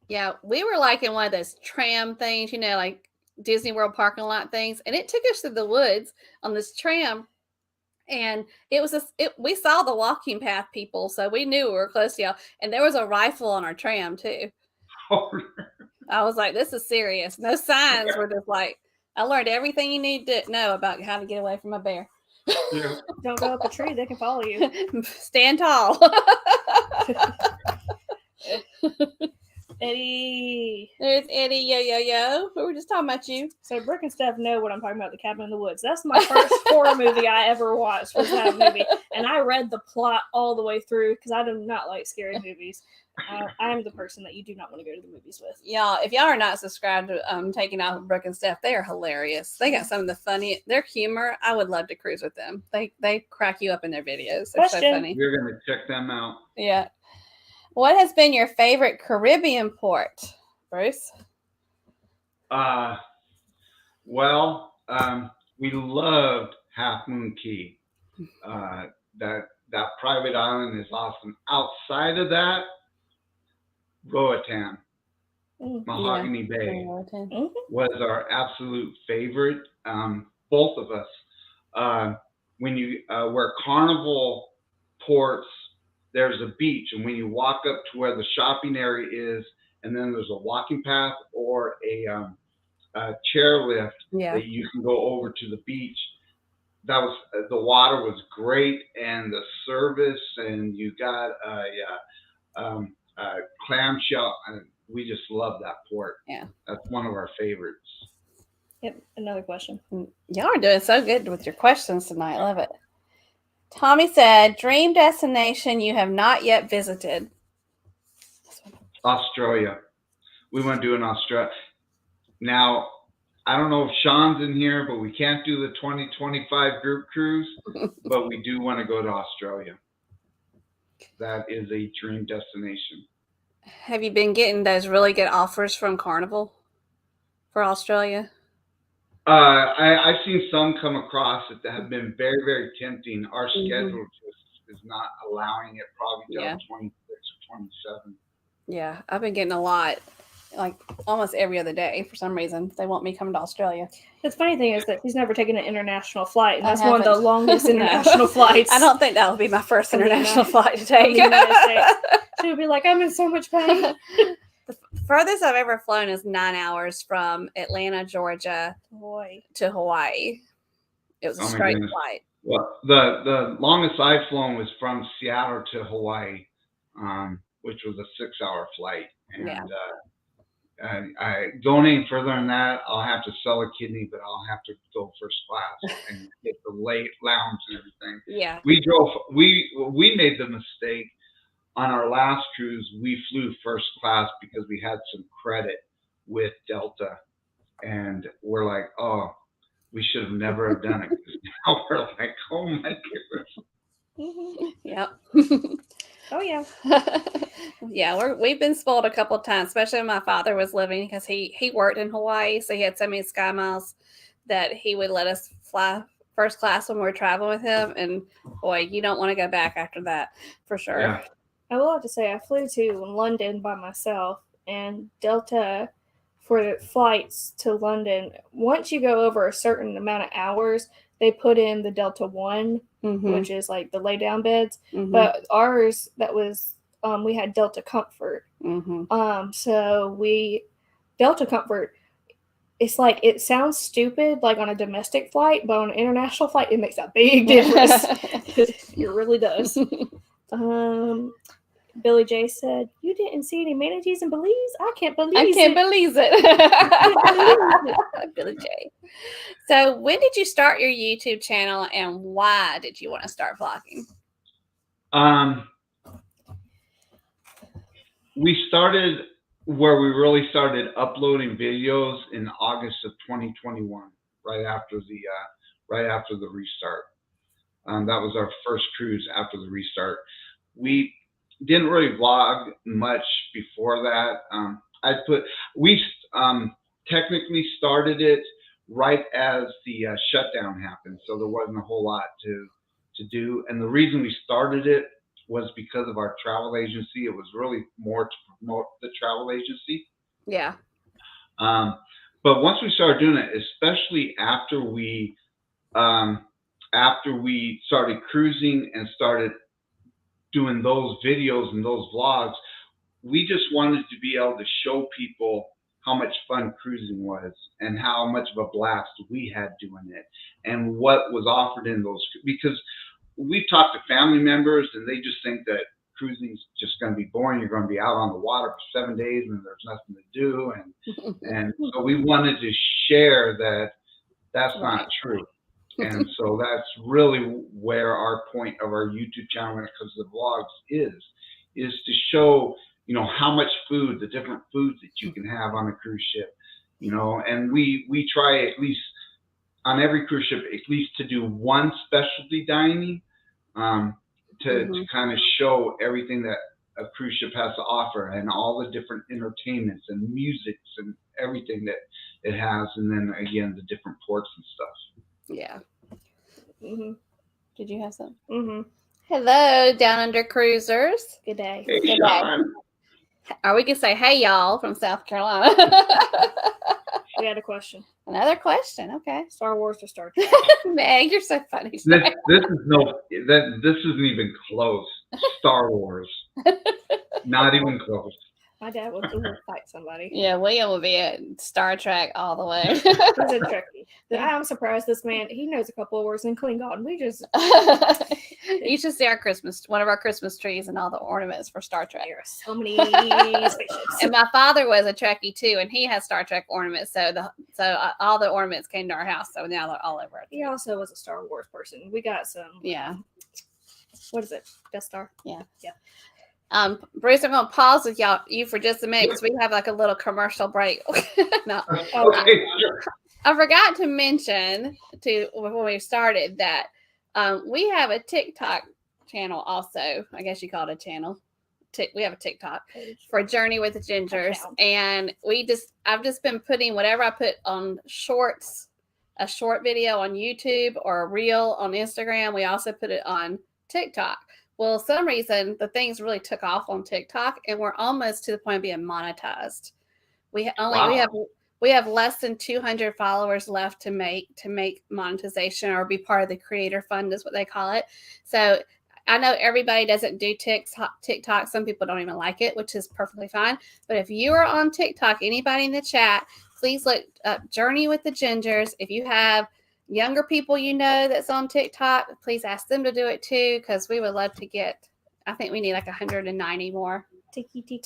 Yeah, we were in one of those tram things, like Disney World parking lot things, and it took us through the woods on this tram. And it was we saw the walking path people, so we knew we were close to y'all. And there was a rifle on our tram too. I was like, this is serious. No signs were just I learned everything you need to know about how to get away from a bear. Yeah. Don't go up a tree, they can follow you. Stand tall. Eddie. There's Eddie, yo. We were just talking about you. So Brooke and Steph know what I'm talking about, The Cabin in the Woods. That's my first horror movie I ever watched, was that movie. And I read the plot all the way through because I do not like scary movies. I am the person that you do not want to go to the movies with. Y'all, if y'all are not subscribed to Taking Off with Brooke and Steph, they are hilarious. They got some of the funny, their humor. I would love to cruise with them. They crack you up in their videos. They're so funny. We're going to check them out. Yeah. What has been your favorite Caribbean port, Bruce? We loved Half Moon Cay. That private island is awesome. Outside of that, Roatan, Mahogany Bay was our absolute favorite. Both of us. When you where Carnival ports, there's a beach, and when you walk up to where the shopping area is, and then there's a walking path or a chairlift that you can go over to the beach. That was the water was great, and the service, and you got clamshell, and we just love that port. Yeah, that's one of our favorites. Yep, another question. Y'all are doing so good with your questions tonight. Love it. Tommy said, dream destination you have not yet visited. Australia. We want to do an Australia. Now, I don't know if Sean's in here, but we can't do the 2025 group cruise, but we do want to go to Australia. That is a dream destination. Have you been getting those really good offers from Carnival for Australia? I've seen some come across that have been very, very tempting. Our schedule just is not allowing it, probably till 26 or 27. Yeah, I've been getting a lot, like almost every other day for some reason. They want me coming to Australia. The funny thing is that she's never taken an international flight, and I that's one of the haven't. longest No. international flights. I don't think that'll be my first From the international United- flight to from take. the United States. She would be like, "I'm in so much pain." The furthest I've ever flown is 9 hours from Atlanta, Georgia Boy, to Hawaii. It was a Oh my straight goodness. flight. Well, the longest I've flown was from Seattle to Hawaii, which was a 6-hour flight. And Yeah. I going any further than that, I'll have to sell a kidney, but I'll have to go first class and get the late lounge and everything. Yeah. We made the mistake on our last cruise. We flew first class because we had some credit with Delta, and we're like, oh, we should have never have done it. Now we're like, oh my goodness. Yep. oh yeah. Yeah, we've been spoiled a couple of times, especially when my father was living, because he worked in Hawaii, so he had so many sky miles that he would let us fly first class when we were traveling with him. And boy, you don't want to go back after that for sure. Yeah. I will have to say I flew to London by myself, and Delta for the flights to London, once you go over a certain amount of hours, they put in the Delta One, which is like the lay down beds. But ours, that was we had Delta Comfort. So Delta Comfort, it's like, it sounds stupid like on a domestic flight, but on an international flight it makes a big difference. It really does. Billy J said, "You didn't see any manatees in Belize? I can't believe it. Believe it. Billy J. So when did you start your YouTube channel, and why did you want to start vlogging? We started where we really started uploading videos in August of 2021, right after the restart. That was our first cruise after the restart. We didn't really vlog much before that. We technically started it right as the shutdown happened, so there wasn't a whole lot to do. And the reason we started it was because of our travel agency. It was really more to promote the travel agency. Yeah. But once we started doing it, especially after we started cruising and started doing those videos and those vlogs, we just wanted to be able to show people how much fun cruising was and how much of a blast we had doing it and what was offered in those, because we talked to family members and they just think that cruising is just going to be boring. You're going to be out on the water for 7 days and there's nothing to do. And so we wanted to share that that's not true. And so that's really where our point of our YouTube channel when it comes to the vlogs is to show, how much food, the different foods that you can have on a cruise ship, and we try at least on every cruise ship, at least to do one specialty dining, to kind of show everything that a cruise ship has to offer and all the different entertainments and musics and everything that it has. And then again, the different ports and stuff. Yeah. Did you have some? Hello, Down Under Cruisers. Good day. Hey, Good Sean. day. Or we could say, hey, y'all, from South Carolina. We had a question. Another question. Okay. Star Wars or Star Trek? Meg, you're so funny. This isn't even close. Star Wars. Not even close. My dad would fight somebody. Yeah, William will be at Star Trek all the way. He's a Trekkie. I'm surprised this man, he knows a couple of words in Klingon. You should see one of our Christmas trees and all the ornaments for Star Trek. There are so many spaceships. And my father was a Trekkie too, and he has Star Trek ornaments. So all the ornaments came to our house. So now they're all over. He also was a Star Wars person. We got some. Yeah. What is it? Death Star? Yeah. Yeah. Bruce, I'm gonna pause with you for just a minute because we have like a little commercial break. No. Okay, sure. I forgot to mention when we started that we have a TikTok channel also. I guess you call it a channel. We have a TikTok for Journey with the Gingers, and I've just been putting whatever I put on shorts, a short video on YouTube or a reel on Instagram. We also put it on TikTok. Well, some reason the things really took off on TikTok, and we're almost to the point of being monetized. We have less than 200 followers left to make monetization or be part of the creator fund is what they call it. So I know everybody doesn't do TikTok. Some people don't even like it, which is perfectly fine. But if you are on TikTok, anybody in the chat, please look up Journey with the Gingers. If you have younger people that's on TikTok, please ask them to do it too, because we would love to get, I think we need like 190 more to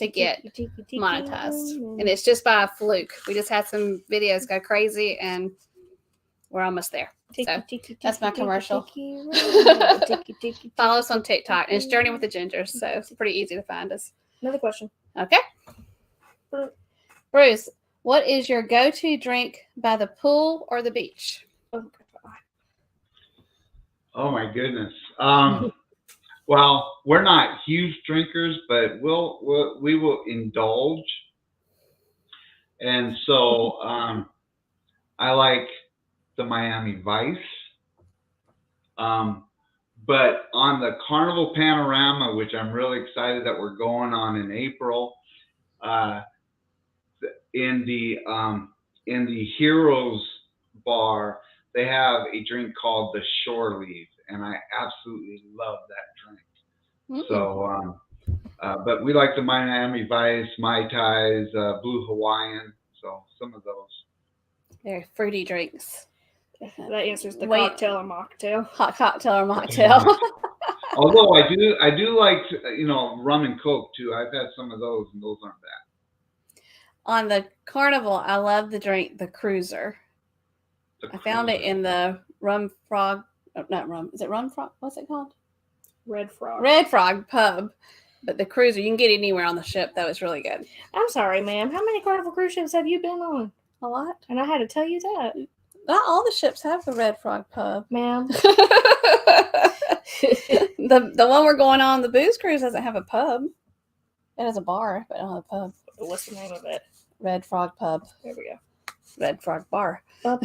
get monetized. And it's just by a fluke. We just had some videos go crazy and we're almost there. So that's my commercial. Follow us on TikTok. And it's Journey with the Gingers, so it's pretty easy to find us. Another question. Okay. Bruce, what is your go-to drink by the pool or the beach? Oh my goodness. Well, we're not huge drinkers, but we will indulge. And so I like the Miami Vice. But on the Carnival Panorama, which I'm really excited that we're going on in April, in the Heroes Bar, they have a drink called the Shore Leave, and I absolutely love that drink. So, but we like the Miami Vice, Mai Tais, Blue Hawaiian, so some of those. Very fruity drinks. That answers the cocktail or mocktail. Hot cocktail or mocktail. Although I do like, rum and Coke too. I've had some of those, and those aren't bad. On the Carnival, I love the drink, the Cruiser. I found it in the Rum Frog, not Rum. Is it Rum Frog? What's it called? Red Frog. Red Frog pub. But the Cruiser, you can get it anywhere on the ship. That was really good. I'm sorry, ma'am. How many Carnival cruise ships have you been on? A lot. And I had to tell you that. Not all the ships have the Red Frog pub, ma'am. The one we're going on, the booze cruise, doesn't have a pub. It has a bar, but I don't have a pub. What's the name of it? Red Frog Pub. There we go. Red Frog Bar. So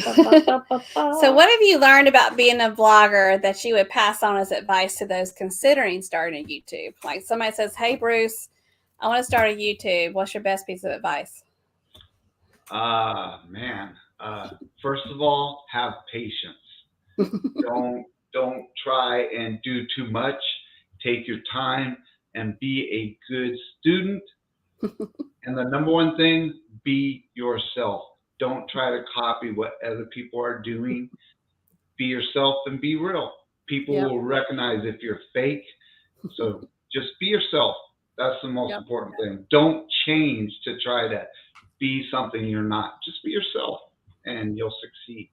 what have you learned about being a vlogger that you would pass on as advice to those considering starting a YouTube? Like somebody says, hey, Bruce, I want to start a YouTube. What's your best piece of advice? Man. First of all, have patience. Don't try and do too much. Take your time and be a good student. And the number one thing, be yourself. Don't try to copy what other people are doing. Be yourself and be real. People will recognize if you're fake. So just be yourself. That's the most important thing. Don't change to try to be something you're not. Just be yourself and you'll succeed.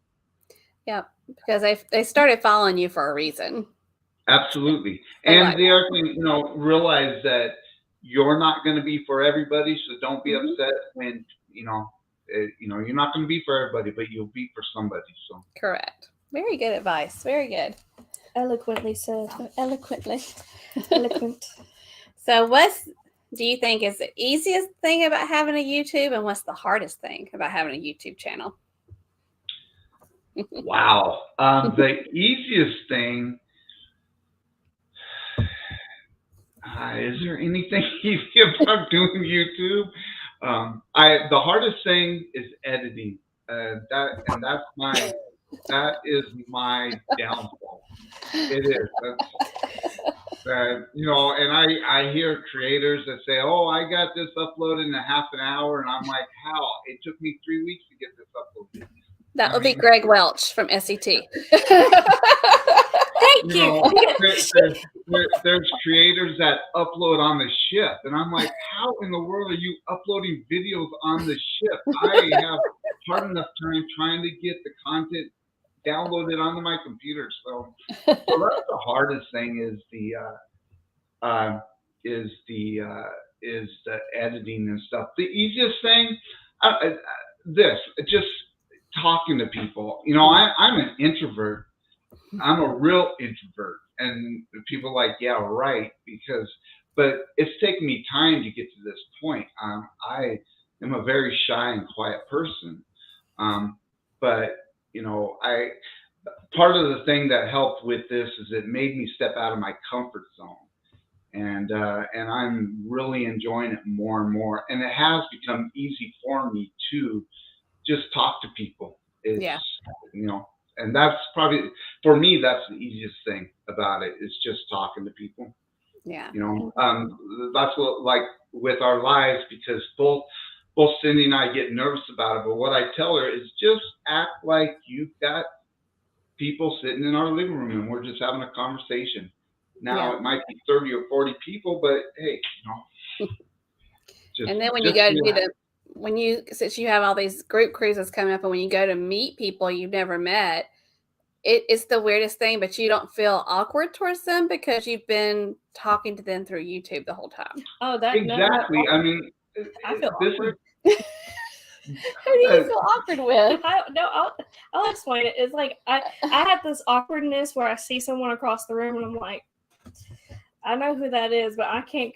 Yeah, because they started following you for a reason. Absolutely. And the other thing, realize that you're not going to be for everybody, so don't be upset when, you're not going to be for everybody, but you'll be for somebody. So correct. Very good advice. Very good. Eloquently said. Eloquently. Eloquent. So what do you think is the easiest thing about having a YouTube, and what's the hardest thing about having a YouTube channel? Wow. The easiest thing, is there anything easy about doing YouTube? The hardest thing is editing. That is my downfall. It is. And I hear creators that say, "Oh, I got this uploaded in a half an hour," and I'm like, "How? It took me 3 weeks to get this uploaded." That would be Greg Welch from SET. Thank you. There's creators that upload on the ship, and I'm like, how in the world are you uploading videos on the ship? I have hard enough time trying to get the content downloaded onto my computer. So that's the hardest thing is the editing and stuff. The easiest thing, just talking to people. I'm an introvert. I'm a real introvert, and people are like, yeah, right, but it's taken me time to get to this point. I am a very shy and quiet person, but part of the thing that helped with this is it made me step out of my comfort zone. and I'm really enjoying it more and more. And it has become easy for me to just talk to people. It's and that's probably for me that's the easiest thing about it is just talking to people. Yeah. That's what like with our lives because both Syndi and I get nervous about it. But what I tell her is just act like you've got people sitting in our living room and we're just having a conversation. Now it might be 30 or 40 people, but hey, and then when you go to do since you have all these group cruises coming up, and when you go to meet people you've never met, it's the weirdest thing, but you don't feel awkward towards them because you've been talking to them through YouTube the whole time. Oh, that exactly. No, I mean, I feel awkward. Who do you feel awkward with? I'll explain it. It's like I have this awkwardness where I see someone across the room and I'm like, I know who that is, but I can't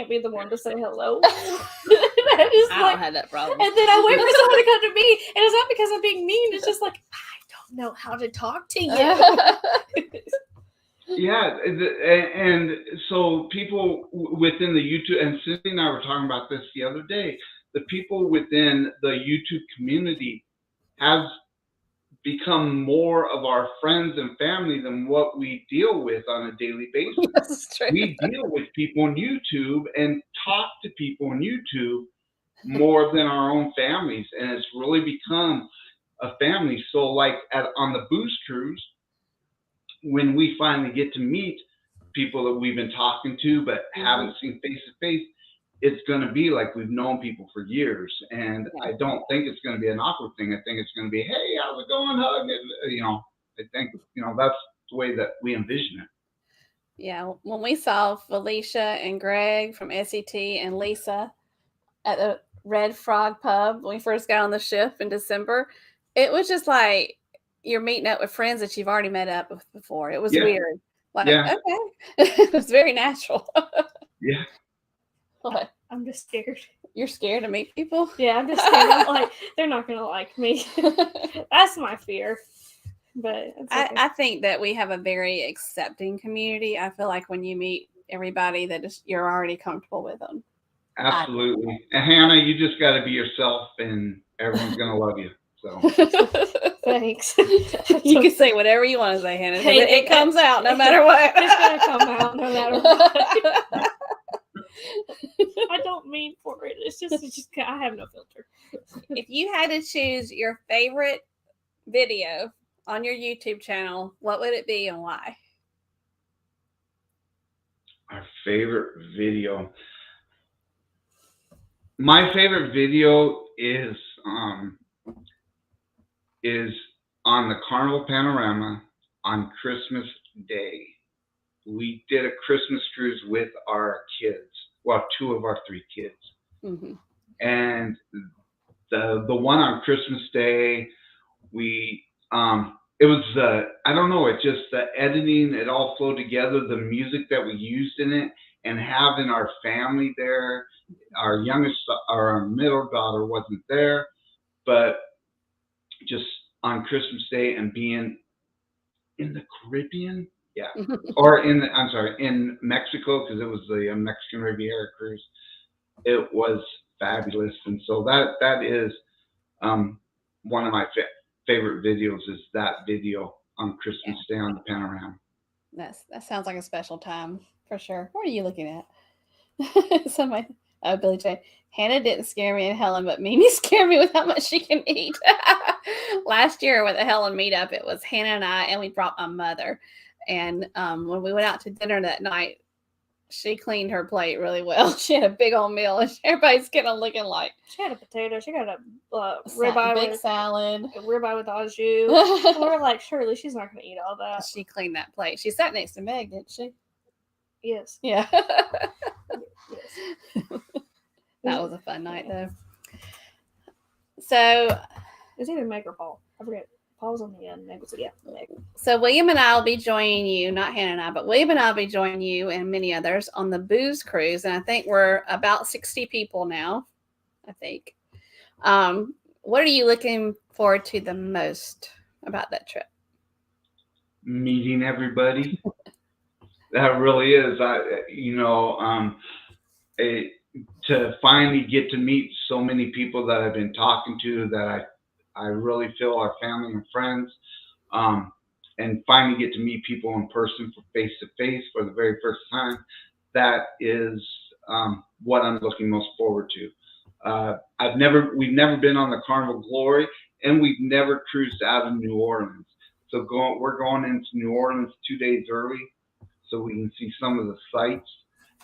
be the one to say hello. I don't have that problem. And then I wait for someone to come to me, and it's not because I'm being mean. It's just like I don't know how to talk to you. Yeah, and so people within the YouTube, and Syndi and I were talking about this the other day, the people within the YouTube community have become more of our friends and family than what we deal with on a daily basis. That's true. We deal with people on YouTube and talk to people on YouTube more than our own families, and it's really become a family. So like on the booze cruise, when we finally get to meet people that we've been talking to but haven't seen face to face, it's going to be like we've known people for years. And I don't think it's going to be an awkward thing. I think it's going to be, hey, how's it going? Hug. And, I think, that's the way that we envision it. Yeah. When we saw Felicia and Greg from SET and Lisa at the Red Frog Pub when we first got on the ship in December, it was just like you're meeting up with friends that you've already met up with before. It was weird. Like, okay. It was very natural. Yeah. What? I'm just scared. You're scared to meet people? Yeah, I'm just scared. I'm like, they're not going to like me. That's my fear. But okay. I think that we have a very accepting community. I feel like when you meet everybody that you're already comfortable with them. Absolutely. And Hannah, you just got to be yourself and everyone's going to love you. So thanks. You can say whatever you want to say, Hannah. It comes out no matter what. It's going to come out no matter what. I don't mean for it. It's just I have no filter. If you had to choose your favorite video on your YouTube channel, what would it be and why? Our favorite video. My favorite video is on the Carnival Panorama on Christmas Day. We did a Christmas cruise with our kids. Well, 2 of our 3 kids. Mm-hmm. And the one on Christmas Day, we it was I don't know, it just the editing, it all flowed together, the music that we used in it, and having our family there. Our youngest, our middle daughter wasn't there, but just on Christmas Day and being in the Caribbean. Yeah. Or in Mexico, because it was the Mexican Riviera cruise. It was fabulous. And so that is one of my favorite videos is that video on Christmas Day on the Panorama. That sounds like a special time for sure. What are you looking at? Somebody, Billy J. Hannah didn't scare me in Helen, but Mimi scared me with how much she can eat. Last year with the Helen meetup, it was Hannah and I, and we brought my mother. And when we went out to dinner that night, she cleaned her plate really well. She had a big old meal, and everybody's kind of looking like. She had a potato. She got a ribeye, big salad, a ribeye with au jus. We were like, surely she's not going to eat all that. She cleaned that plate. She sat next to Meg, didn't she? Yes. Yeah. Yes. That was a fun night, though. So it's either Meg or Paul. I forget. Paul's on the end. Meg was Meg. So William and I will be joining you, not Hannah and I, but William and I will be joining you and many others on the booze cruise. And I think we're about 60 people now, I think. What are you looking forward to the most about that trip? Meeting everybody. That really is. To finally get to meet so many people that I've been talking to that I really feel are family and friends, um, and finally get to meet people in person for face to face for the very first time. That is what I'm looking most forward to. We've never been on the Carnival Glory, and we've never cruised out of New Orleans. So we're going into New Orleans 2 days early, so we can see some of the sights.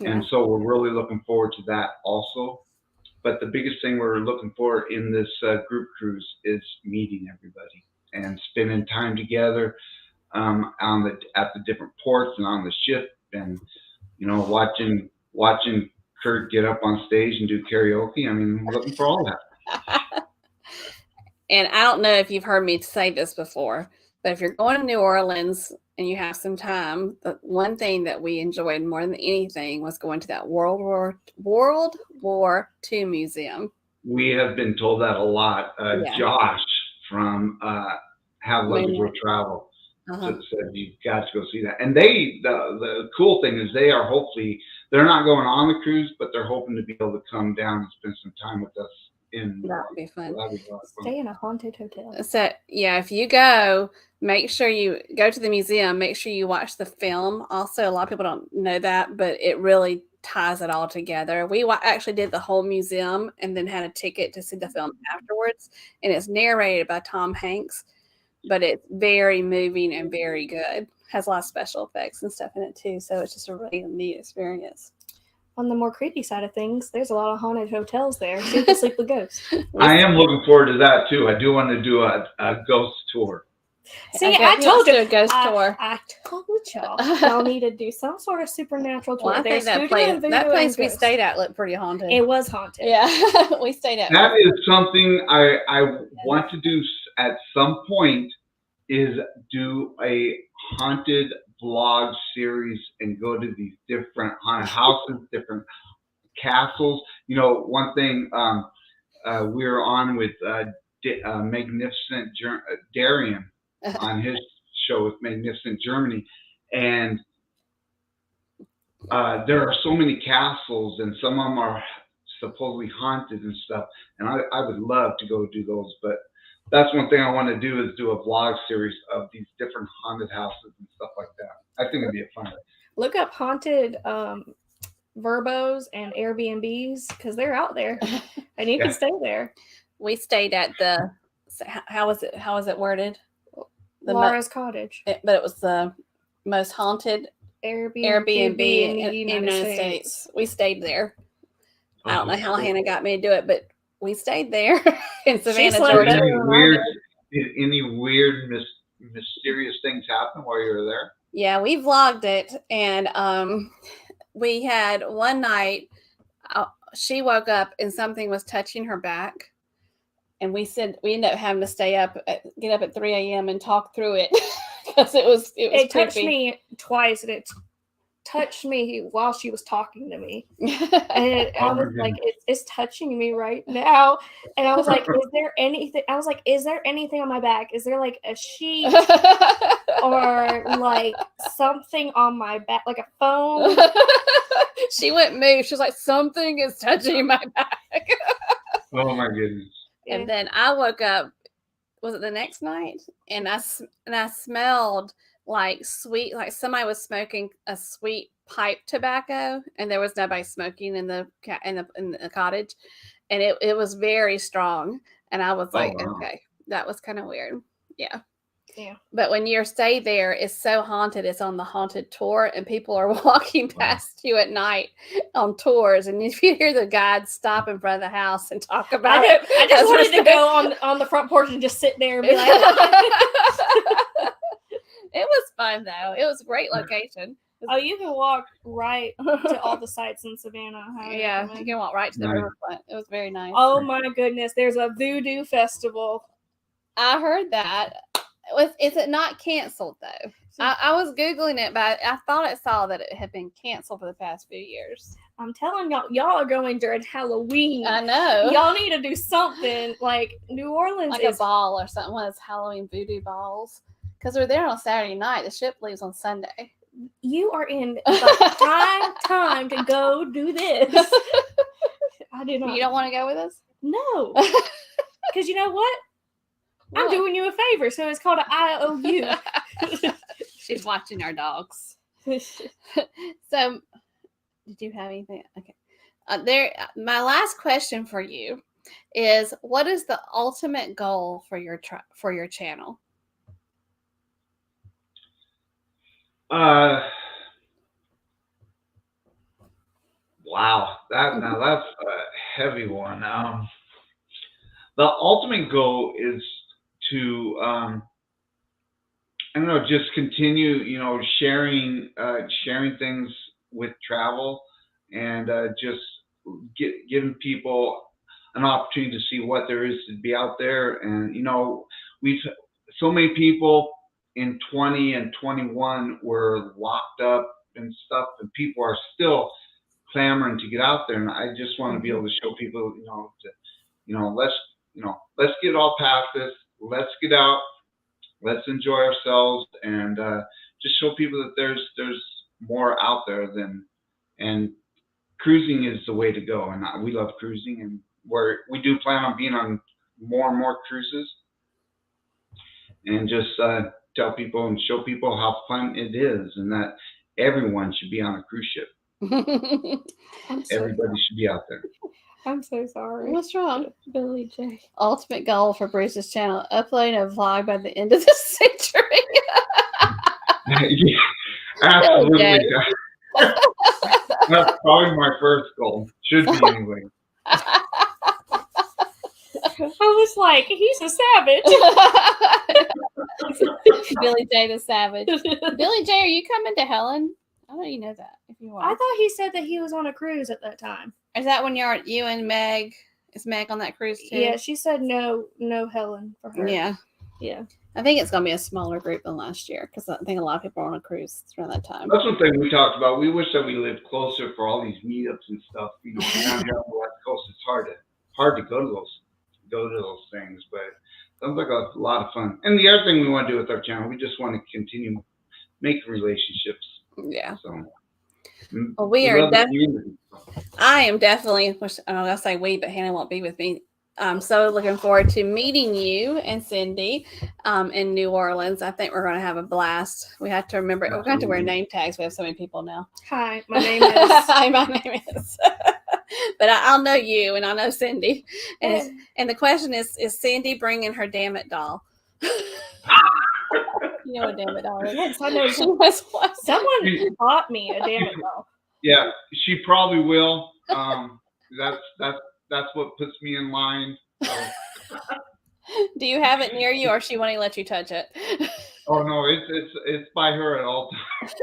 Yeah. And so we're really looking forward to that also. But the biggest thing we're looking for in this group cruise is meeting everybody and spending time together at the different ports and on the ship, and watching Kurt get up on stage and do karaoke. I mean, I'm looking for all that. And I don't know if you've heard me say this before, but if you're going to New Orleans and you have some time, the one thing that we enjoyed more than anything was going to that World War II museum. We have been told that a lot. Yeah. Josh from Have Luggage Will Travel said you've got to go see that. And the cool thing is they're not going on the cruise, but they're hoping to be able to come down and spend some time with us. That would be fun. Stay in a haunted hotel. So yeah, if you go, make sure you go to the museum. Make sure you watch the film. Also, a lot of people don't know that, but it really ties it all together. We actually did the whole museum and then had a ticket to see the film afterwards. And it's narrated by Tom Hanks, but it's very moving and very good. Has a lot of special effects and stuff in it too. So it's just a really neat experience. On the more creepy side of things, there's a lot of haunted hotels there. So you can sleep with ghosts. I am looking forward to that too. I do want to do a ghost tour. See, I told you a ghost tour. I told y'all need to do some sort of supernatural tour. Well, I think that place we stayed at looked pretty haunted. It was haunted. Yeah, we stayed at. That is something I want to do at some point. Is do a haunted vlog series and go to these different haunted houses, different castles. One thing we were on with Magnificent Darian on his show with Magnificent Germany, and there are so many castles, and some of them are supposedly haunted and stuff. And I would love to go do those, but that's one thing I want to do is do a vlog series of these different haunted houses and stuff like that. I think it'd be fun. Look up haunted Verbos and Airbnbs because they're out there, and you can stay there. We stayed at the how was it worded? Laura's Cottage. But it was the most haunted Airbnb in the United States. We stayed there. I don't know how Hannah got me to do it, but we stayed there in Savannah, Georgia. Did any weird, mysterious things happen while you were there? Yeah, we vlogged it, and we had one night. She woke up and something was touching her back, and we ended up having to get up at 3 a.m. and talk through it because it was touched me twice, and it touched me while she was talking to me, and I was like, it's touching me right now, and I was like, is there anything on my back? Is there like a sheet or like something on my back, like a phone? She wouldn't move. She was like, something is touching my back. Oh my goodness. And then I woke up, was it the next night? And I smelled like somebody was smoking a sweet pipe tobacco, and there was nobody smoking in the cottage, and it was very strong, and I was like, wow. Okay, that was kind of weird. Yeah. But when you stay there, it's so haunted. It's on the haunted tour, and people are walking past you at night on tours, and if you hear the guides stop in front of the house and talk about it, I just wanted to go on the front porch and just sit there and be like. It was fun though. It was a great location. Oh, you can walk right to all the sites in Savannah. Yeah, you can walk right to the riverfront. It was very nice. Oh my goodness, there's a voodoo festival. I heard that. Is it not canceled though? I was Googling it, but I thought I saw that it had been canceled for the past few years. I'm telling y'all are going during Halloween. I know. Y'all need to do something like New Orleans, like a ball or something. One of those Halloween voodoo balls. Because we're there on Saturday night. The ship leaves on Sunday. you are in the prime time to go do this. I do not. You don't want to go with us? No. Because you know what? I'm doing you a favor, so it's called an IOU. She's watching our dogs. So, did you have anything? Okay. My last question for you is: what is the ultimate goal for your channel? Wow, that's a heavy one. The ultimate goal is to, I don't know, just continue, sharing things with travel, and just giving people an opportunity to see what there is to be out there. And we've so many people in 20 and 21 were locked up and stuff, and people are still clamoring to get out there. And I just want to be able to show people, let's get all past this. Let's get out. Let's enjoy ourselves, and just show people that there's more out there and cruising is the way to go. And we love cruising, and we do plan on being on more and more cruises, and just tell people and show people how fun it is, and that everyone should be on a cruise ship. Everybody should be out there. I'm so sorry. What's wrong? Billy J. Ultimate goal for Bruce's channel: uploading a vlog by the end of the century. Yeah, absolutely. That's probably my first goal. Should be anyway. I was like, he's a savage. Billy J the Savage. Billy J, are you coming to Helen? I don't even know that. If you want, I thought he said that he was on a cruise at that time. Is that when you and Meg? Is Meg on that cruise too? Yeah, she said no Helen for her. Yeah. I think it's going to be a smaller group than last year, because I think a lot of people are on a cruise around that time. That's one thing we talked about. We wish that we lived closer for all these meetups and stuff. Down here on the West Coast, it's hard to go to those things, but it sounds like a lot of fun. And the other thing we want to do with our channel, we just want to continue making relationships. Yeah. So. Well, we are definitely. I am definitely. I'll say we, but Hannah won't be with me. I'm so looking forward to meeting you and Syndi in New Orleans. I think we're going to have a blast. We have to remember. We're going to wear name tags. We have so many people now. Hi, my name is. Hi, my name is. But I'll know you, and I'll know Syndi. And the question is Syndi bringing her Damn It doll? You know what Damn It doll is? Yes, I know. Someone bought me a Damn It doll. Yeah, she probably will. That's what puts me in line. So. Do you have it near you, or she won't even let you touch it? Oh no, it's by her at all times.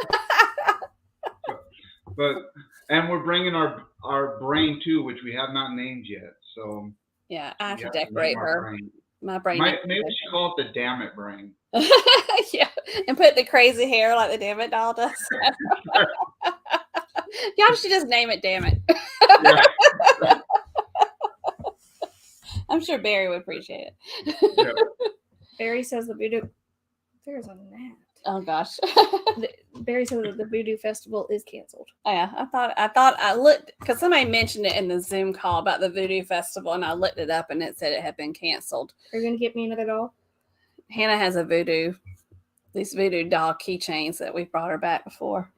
And we're bringing our brain too, which we have not named yet. So yeah, I have to decorate her. Brain. My brain. Maybe we should call it the Damn It brain. Yeah, and put the crazy hair like the Damn It doll does. Y'all should just name it Damn It. Yeah. I'm sure Barry would appreciate it. Yeah. Barry says the voodoo. There's a gnat. Oh gosh. Barry says that the voodoo festival is canceled. Oh, yeah, I thought I looked, because somebody mentioned it in the Zoom call about the voodoo festival, and I looked it up, and it said it had been canceled. Are you gonna get me another doll? Hannah has these voodoo doll keychains that we brought her back before.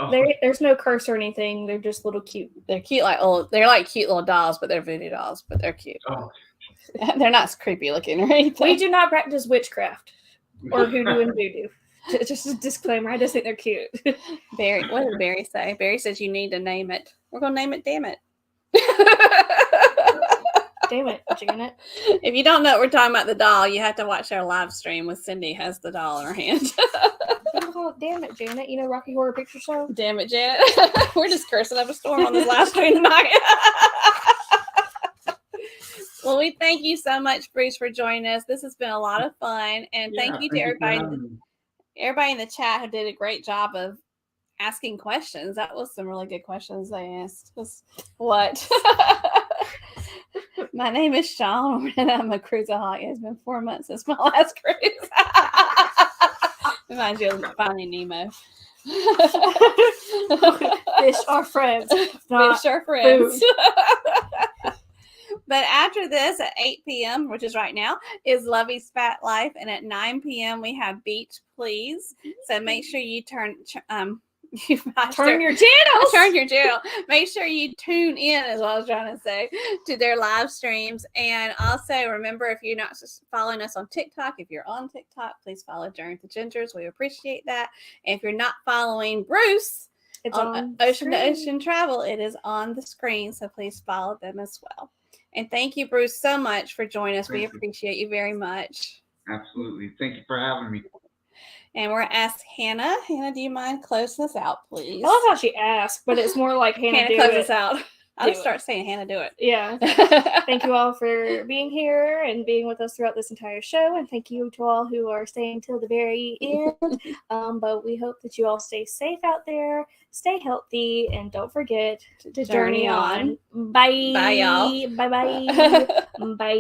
Oh. There's no curse or anything. They're just little cute. They're cute, they're like cute little dolls, but they're voodoo dolls, but they're cute. Oh. They're not creepy looking or anything. We do not practice witchcraft or hoodoo and voodoo. Just a disclaimer. I just think they're cute. Barry, what did Barry say? Barry says you need to name it. We're gonna name it Damn It. Damn it, Janet. If you don't know what we're talking about, the doll, you have to watch our live stream with Syndi has the doll in her hand. Oh, damn it, Janet. You know Rocky Horror Picture Show? Damn it, Janet. We're just cursing up a storm on this live stream tonight. Well, we thank you so much, Bruce, for joining us. This has been a lot of fun. And thank you to everybody in the chat who did a great job of asking questions. That was some really good questions they asked. What? My name is Sean, and I'm a cruiseaholic. It's been 4 months since my last cruise. Reminds you of Finding Nemo. Fish are friends. Not Fish are friends. food. But after this, at 8 p.m., which is right now, is Lovey's Fat Life, and at 9 p.m. we have Beach Please. So make sure you turn your channel. Turn your channel. Make sure you tune in, is what I was trying to say, to their live streams. And also remember, if you're not just following us on TikTok, if you're on TikTok, please follow Journey with the Gingers. We appreciate that. And if you're not following Bruce, It's on Ocean to Ocean Travel, it is on the screen. So please follow them as well. And thank you, Bruce, so much for joining us. We appreciate you very much. Absolutely. Thank you for having me. And we're going to ask Hannah. Hannah, do you mind closing us out, please? I love how she asked, but it's more like Hannah close us out. I'll just start saying, Hannah, do it. Yeah. Thank you all for being here and being with us throughout this entire show. And thank you to all who are staying till the very end. But we hope that you all stay safe out there, stay healthy, and don't forget to journey on. Bye. Bye, y'all. Bye-bye. Bye.